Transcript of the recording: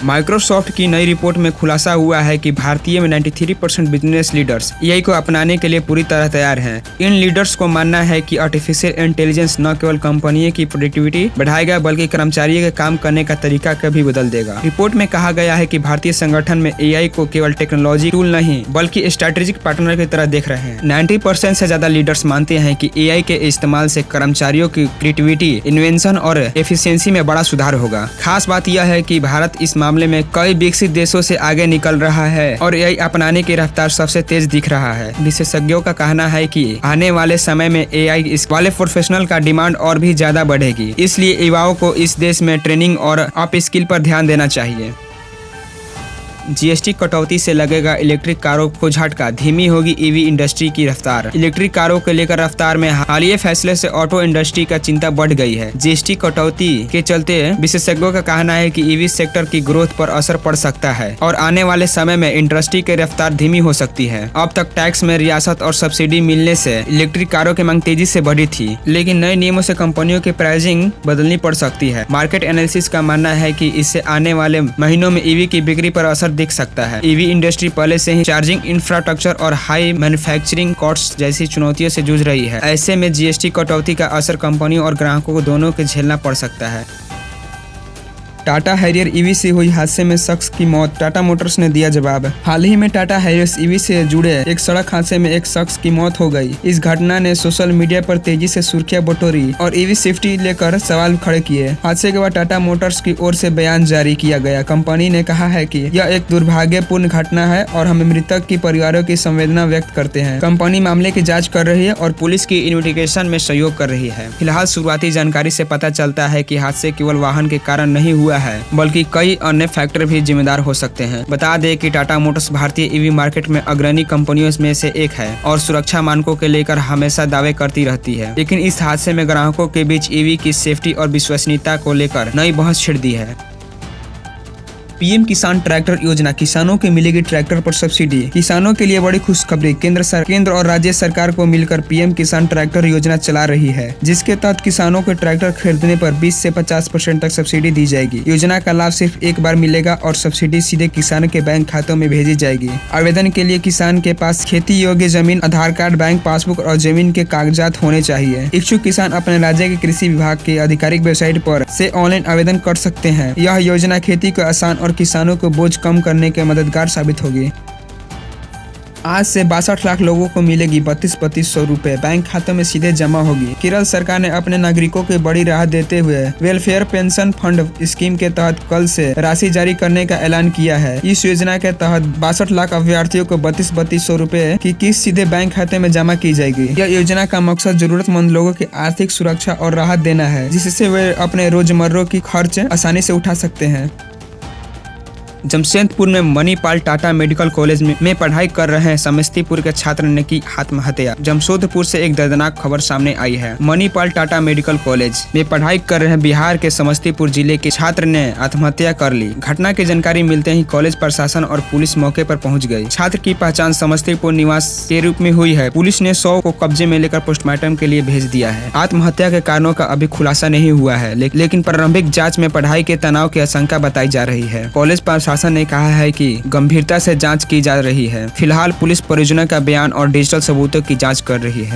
Microsoft की नई report में खुलासा हुआ है कि भारतीय में 93% बिजनेस लीडर्स एआई को अपनाने के लिए पूरी तरह तैयार हैं। इन लीडर्स को मानना है कि आर्टिफिशियल इंटेलिजेंस न केवल कंपनियों की प्रोडक्टिविटी बढ़ाएगा बल्कि कर्मचारियों के काम करने का तरीका का भी बदल देगा। रिपोर्ट में कहा गया है कि भारतीय संगठन में एआई को केवल टेक्नोलॉजी टूल नहीं बल्कि स्ट्रेटेजिक पार्टनर की तरह देख रहे हैं। 90% से ज्यादा लीडर्स मानते हैं कि एआई के इस्तेमाल से कर्मचारियों की क्रिएटिविटी, इन्वेंशन और एफिशिएंसी में बड़ा सुधार होगा। खास बात यह है कि भारत इस मामले में कई विकसित देशों से आगे निकल रहा है और एआई अपनाने की रफ्तार सबसे तेज दिख रहा है। विशेषज्ञों का कहना है कि आने वाले समय में एआई वाले प्रोफेशनल का डिमांड और भी ज्यादा बढ़ेगी, इसलिए युवाओं को इस देश में ट्रेनिंग और अप स्किल पर ध्यान देना चाहिए। जीएसटी कटौती से लगेगा इलेक्ट्रिक कारों को झटका, धीमी होगी ईवी इंडस्ट्री की रफ्तार। इलेक्ट्रिक कारों को लेकर रफ्तार में हालिया फैसले से ऑटो इंडस्ट्री का चिंता बढ़ गई है। जीएसटी कटौती के चलते विशेषज्ञों का कहना है कि ईवी सेक्टर की ग्रोथ पर असर पड़ सकता है और आने वाले समय में इंडस्ट्री की रफ्तार धीमी हो सकती है। अब तक टैक्स में रियासत और सब्सिडी मिलने से इलेक्ट्रिक कारों की मांग तेजी से बढ़ी थी, लेकिन नए नियमों से कंपनियों की प्राइसिंग बदलनी पड़ सकती है। मार्केट एनालिसिस का मानना है कि इससे आने वाले महीनों में ईवी की बिक्री पर असर दिख सकता है। ईवी इंडस्ट्री पहले से ही चार्जिंग इंफ्रास्ट्रक्चर और हाई मैन्युफैक्चरिंग कॉस्ट जैसी चुनौतियों से जूझ रही है। ऐसे में जीएसटी कटौती का असर कंपनियों और ग्राहकों को दोनों को झेलना पड़ सकता है। टाटा हैरियर ईवी से हुई हादसे में शख्स की मौत, टाटा मोटर्स ने दिया जवाब। हाल ही में टाटा हैरियर ईवी से जुड़े एक सड़क हादसे में एक शख्स की मौत हो गई। इस घटना ने सोशल मीडिया पर तेजी से सुर्खियां बटोरी और ईवी सेफ्टी लेकर सवाल खड़े किए। हादसे के बाद टाटा मोटर्स की ओर से बयान जारी किया गया। कंपनी ने कहा है कि यह एक दुर्भाग्यपूर्ण घटना है और हम मृतक के परिवारों की संवेदना व्यक्त करते हैं। कंपनी मामले की जाँच कर रही है और पुलिस की इन्वेस्टिगेशन में सहयोग कर रही है। फिलहाल शुरुआती जानकारी से पता चलता है कि हादसे केवल वाहन के कारण नहीं हुआ है बल्कि कई अन्य फैक्टर भी जिम्मेदार हो सकते हैं। बता दें कि टाटा मोटर्स भारतीय ईवी मार्केट में अग्रणी कंपनियों में से एक है और सुरक्षा मानकों के लेकर हमेशा दावे करती रहती है, लेकिन इस हादसे में ग्राहकों के बीच ईवी की सेफ्टी और विश्वसनीयता को लेकर नई बहस छिड़ दी है। पीएम किसान ट्रैक्टर योजना, किसानों को मिलेगी ट्रैक्टर पर सब्सिडी। किसानों के लिए बड़ी खुशखबरी, केंद्र और राज्य सरकार को मिलकर पीएम किसान ट्रैक्टर योजना चला रही है, जिसके तहत किसानों को ट्रैक्टर खरीदने पर 20 से 50% तक सब्सिडी दी जाएगी। योजना का लाभ सिर्फ एक बार मिलेगा और सब्सिडी सीधे किसानों के बैंक खातों में भेजी जाएगी। आवेदन के लिए किसान के पास खेती योग्य जमीन, आधार कार्ड, बैंक पासबुक और जमीन के कागजात होने चाहिए। इच्छुक किसान अपने राज्य के कृषि विभाग के आधिकारिक वेबसाइट पर से ऑनलाइन आवेदन कर सकते हैं। यह योजना खेती को आसान और किसानों को बोझ कम करने के मददगार साबित होगी। आज से 62 लाख लोगों को मिलेगी 32,200 रुपए, बैंक खातों में सीधे जमा होगी। केरल सरकार ने अपने नागरिकों को बड़ी राहत देते हुए वेलफेयर पेंशन फंड स्कीम के तहत कल से राशि जारी करने का ऐलान किया है। इस योजना के तहत 62 लाख अभ्यर्थियों को 32,200 रुपए की किस्त सीधे बैंक खाते में जमा की जाएगी। यह योजना का मकसद जरूरतमंद लोगों की आर्थिक सुरक्षा और राहत देना है, जिससे वे अपने रोजमर्रा की खर्च आसानी से उठा सकते हैं। जमशेदपुर में मणिपाल टाटा मेडिकल कॉलेज में पढ़ाई कर रहे समस्तीपुर के छात्र ने की आत्महत्या। जमशेदपुर से एक दर्दनाक खबर सामने आई है। मणिपाल टाटा मेडिकल कॉलेज में पढ़ाई कर रहे बिहार के समस्तीपुर जिले के छात्र ने आत्महत्या कर ली। घटना की जानकारी मिलते ही कॉलेज प्रशासन और पुलिस मौके पर पहुंच गई। छात्र की पहचान समस्तीपुर निवास के रूप में हुई है। पुलिस ने शव को कब्जे में लेकर पोस्टमार्टम के लिए भेज दिया है। आत्महत्या के कारणों का अभी खुलासा नहीं हुआ है, लेकिन प्रारंभिक जाँच में पढ़ाई के तनाव की आशंका बताई जा रही है। कॉलेज प्रशासन ने कहा है कि गंभीरता से जांच की जा रही है। फिलहाल पुलिस परिजनों का बयान और डिजिटल सबूतों की जांच कर रही है।